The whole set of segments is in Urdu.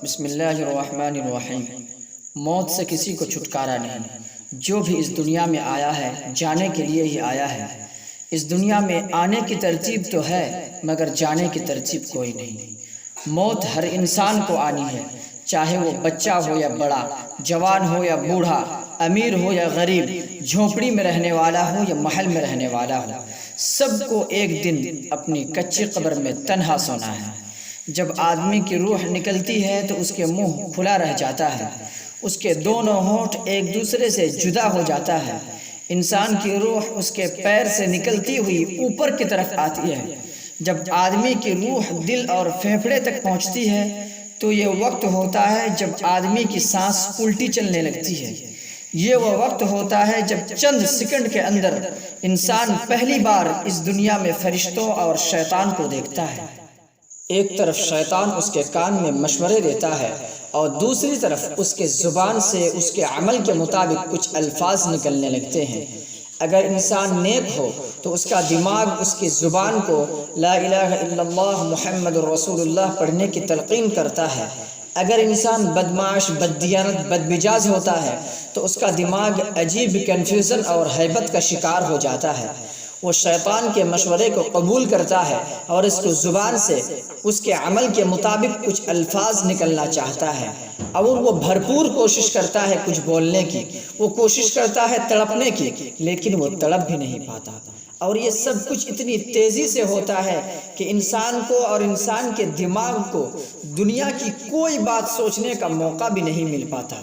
بسم اللہ الرحمن الرحیم۔ موت سے کسی کو چھٹکارا نہیں۔ جو بھی اس دنیا میں آیا ہے جانے کے لیے ہی آیا ہے۔ اس دنیا میں آنے کی ترتیب تو ہے مگر جانے کی ترتیب کوئی نہیں۔ موت ہر انسان کو آنی ہے، چاہے وہ بچہ ہو یا بڑا، جوان ہو یا بوڑھا، امیر ہو یا غریب، جھونپڑی میں رہنے والا ہو یا محل میں رہنے والا ہو، سب کو ایک دن اپنی کچی قبر میں تنہا سونا ہے۔ جب آدمی کی روح نکلتی ہے تو اس کے منہ کھلا رہ جاتا ہے، اس کے دونوں ہونٹ ایک دوسرے سے جدا ہو جاتا ہے۔ انسان کی روح اس کے پیر سے نکلتی ہوئی اوپر کی طرف آتی ہے۔ جب آدمی کی روح دل اور پھیپھڑے تک پہنچتی ہے تو یہ وقت ہوتا ہے جب آدمی کی سانس الٹی چلنے لگتی ہے۔ یہ وہ وقت ہوتا ہے جب چند سیکنڈ کے اندر انسان پہلی بار اس دنیا میں فرشتوں اور شیطان کو دیکھتا ہے۔ ایک طرف شیطان اس کے کان میں مشورے دیتا ہے اور دوسری طرف اس کے زبان سے اس کے عمل کے مطابق کچھ الفاظ نکلنے لگتے ہیں۔ اگر انسان نیک ہو تو اس کا دماغ اس کی زبان کو لا الہ الا اللہ محمد رسول اللہ پڑھنے کی تلقین کرتا ہے۔ اگر انسان بدمعاش، بددیانت، بدمزاج ہوتا ہے تو اس کا دماغ عجیب کنفیوژن اور ہیبت کا شکار ہو جاتا ہے۔ وہ شیطان کے مشورے کو قبول کرتا ہے اور اس کو زبان سے اس کے عمل کے مطابق کچھ الفاظ نکلنا چاہتا ہے، اور وہ بھرپور کوشش کرتا ہے کچھ بولنے کی، وہ کوشش کرتا ہے تڑپنے کی، لیکن وہ تڑپ بھی نہیں پاتا۔ اور یہ سب کچھ اتنی تیزی سے ہوتا ہے کہ انسان کو اور انسان کے دماغ کو دنیا کی کوئی بات سوچنے کا موقع بھی نہیں مل پاتا۔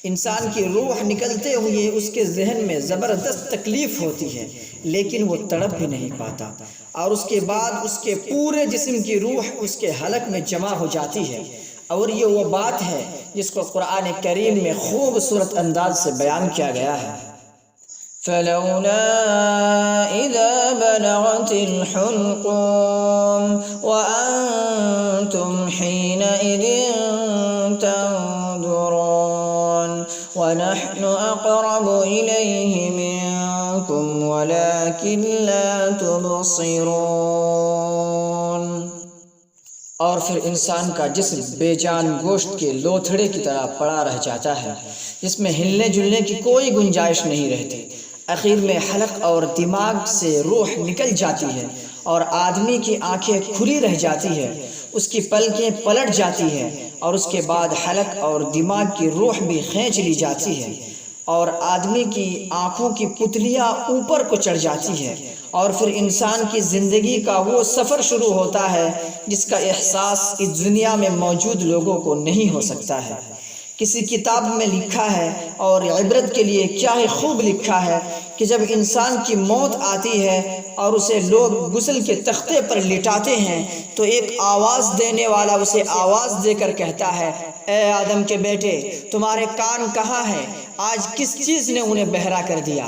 انسان کی روح نکلتے ہوئے اس کے ذہن میں زبردست تکلیف ہوتی ہے، لیکن وہ تڑپ بھی نہیں پاتا، اور اس کے بعد اس کے پورے جسم کی روح اس کے حلق میں جمع ہو جاتی ہے۔ اور یہ وہ بات ہے جس کو قرآن کریم میں خوبصورت انداز سے بیان کیا گیا ہے۔ فلولا إذا بلغت الحلقوم وأنتم حينئذ تنظرون ونحن أقرب إليه منكم ولكن لا تبصرون۔ اور پھر انسان کا جسم بے جان گوشت کے لوتھڑے کی طرح پڑا رہ جاتا ہے، جس میں ہلنے جلنے کی کوئی گنجائش نہیں رہتی۔ آخر میں حلق اور دماغ سے روح نکل جاتی ہے اور آدمی کی آنکھیں کھلی رہ جاتی ہے، اس کی پلکیں پلٹ جاتی ہیں، اور اس کے بعد حلق اور دماغ کی روح بھی کھینچ لی جاتی ہے، اور آدمی کی آنکھوں کی پتلیاں اوپر کو چڑھ جاتی ہے، اور پھر انسان کی زندگی کا وہ سفر شروع ہوتا ہے جس کا احساس اس دنیا میں موجود لوگوں کو نہیں ہو سکتا ہے۔ کسی کتاب میں لکھا ہے، اور عبرت کے لیے کیا ہی خوب لکھا ہے، کہ جب انسان کی موت آتی ہے اور اسے لوگ غسل کے تختے پر لٹاتے ہیں تو ایک آواز دینے والا اسے آواز دے کر کہتا ہے، اے آدم کے بیٹے، تمہارے کان کہاں ہیں؟ آج کس چیز نے انہیں بہرا کر دیا؟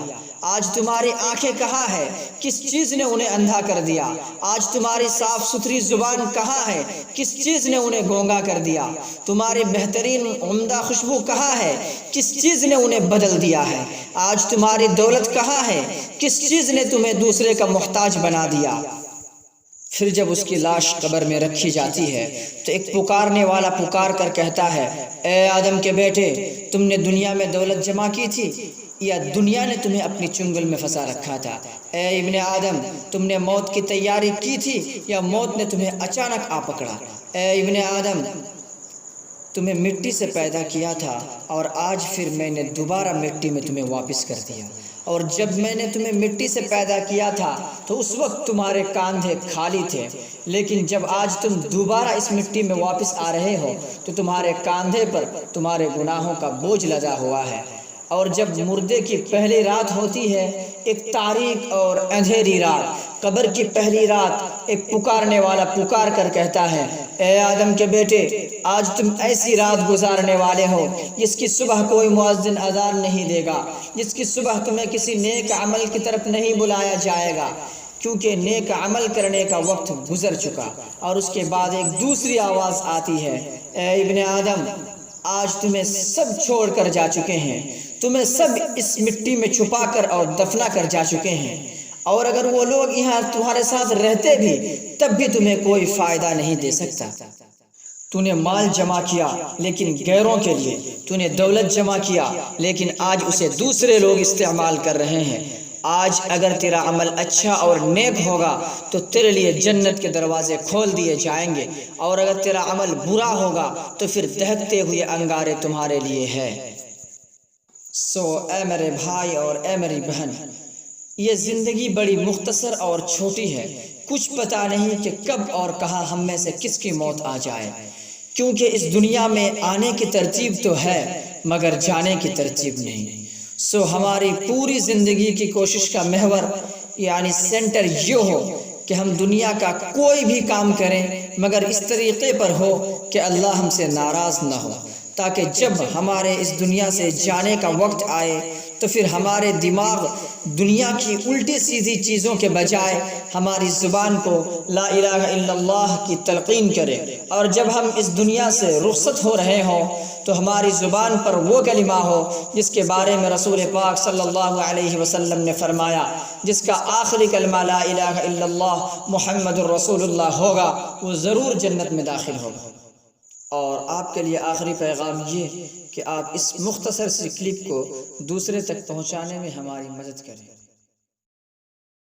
آج تمہاری آنکھیں کہاں ہے؟ کس چیز نے انہیں اندھا کر دیا؟ آج تمہاری صاف ستھری زبان کہاں ہے؟ کس چیز نے انہیں گونگا کر دیا؟ تمہاری بہترین عمدہ خوشبو کہاں ہے؟ کس چیز نے انہیں بدل دیا ہے؟ آج تمہاری دولت کہاں ہے؟ کس چیز نے تمہیں دوسرے کا محتاج بنا دیا؟ پھر جب اس کی لاش قبر میں رکھی جاتی ہے تو ایک پکارنے والا پکار کر کہتا ہے، اے آدم کے بیٹے، تم نے دنیا میں دولت جمع کی تھی یا دنیا نے تمہیں اپنی چنگل میں پھنسا رکھا تھا؟ اے ابن آدم، تم نے موت کی تیاری کی تھی یا موت نے تمہیں اچانک آ پکڑا؟ اے ابن آدم، تمہیں مٹی سے پیدا کیا تھا اور آج پھر میں نے دوبارہ مٹی میں تمہیں واپس کر دیا، اور جب میں نے تمہیں مٹی سے پیدا کیا تھا تو اس وقت تمہارے کاندھے خالی تھے، لیکن جب آج تم دوبارہ اس مٹی میں واپس آ رہے ہو تو تمہارے کاندھے پر تمہارے گناہوں کا بوجھ لدا ہوا ہے۔ اور جب مردے کی پہلی رات ہوتی ہے، ایک تاریک اور اندھیری رات، قبر کی پہلی رات، ایک پکارنے والا پکار کر کہتا ہے، اے آدم کے بیٹے، آج تم ایسی رات گزارنے والے ہو جس کی صبح کوئی مؤذن اذان نہیں دے گا، جس کی صبح تمہیں کسی نیک عمل کی طرف نہیں بلایا جائے گا، کیونکہ نیک عمل کرنے کا وقت گزر چکا۔ اور اس کے بعد ایک دوسری آواز آتی ہے، اے ابن آدم، آج تمہیں سب چھوڑ کر جا چکے ہیں، تمہیں سب اس مٹی میں چھپا کر اور دفنا کر جا چکے ہیں، اور اگر وہ لوگ یہاں تمہارے ساتھ رہتے بھی تب بھی تمہیں کوئی فائدہ نہیں دے سکتا۔ تو نے مال جمع کیا لیکن غیروں کے لیے، تو نے دولت جمع کیا لیکن آج اسے دوسرے لوگ استعمال کر رہے ہیں۔ آج اگر تیرا عمل اچھا اور نیک ہوگا تو تیرے لیے جنت کے دروازے کھول دیے جائیں گے، اور اگر تیرا عمل برا ہوگا تو پھر دہکتے ہوئے انگارے تمہارے لیے ہے۔ سو اے میرے بھائی اور اے میری بہن، یہ زندگی بڑی مختصر اور چھوٹی ہے، کچھ پتہ نہیں کہ کب اور کہاں ہم میں سے کس کی موت آ جائے، کیونکہ اس دنیا میں آنے کی ترتیب تو ہے مگر جانے کی ترتیب نہیں۔ سو ہماری پوری زندگی کی کوشش کا محور یعنی سینٹر یہ ہو کہ ہم دنیا کا کوئی بھی کام کریں مگر اس طریقے پر ہو کہ اللہ ہم سے ناراض نہ ہو، تاکہ جب ہمارے اس دنیا سے جانے کا وقت آئے تو پھر ہمارے دماغ دنیا کی الٹی سیدھی چیزوں کے بجائے ہماری زبان کو لا الہ الا اللہ کی تلقین کرے، اور جب ہم اس دنیا سے رخصت ہو رہے ہوں تو ہماری زبان پر وہ کلمہ ہو جس کے بارے میں رسول پاک صلی اللہ علیہ وسلم نے فرمایا، جس کا آخری کلمہ لا الہ الا اللہ محمد الرسول اللہ ہوگا وہ ضرور جنت میں داخل ہوگا۔ اور آپ کے لیے آخری پیغام یہ کہ آپ اس مختصر سی کلپ کو دوسرے تک پہنچانے میں ہماری مدد کریں۔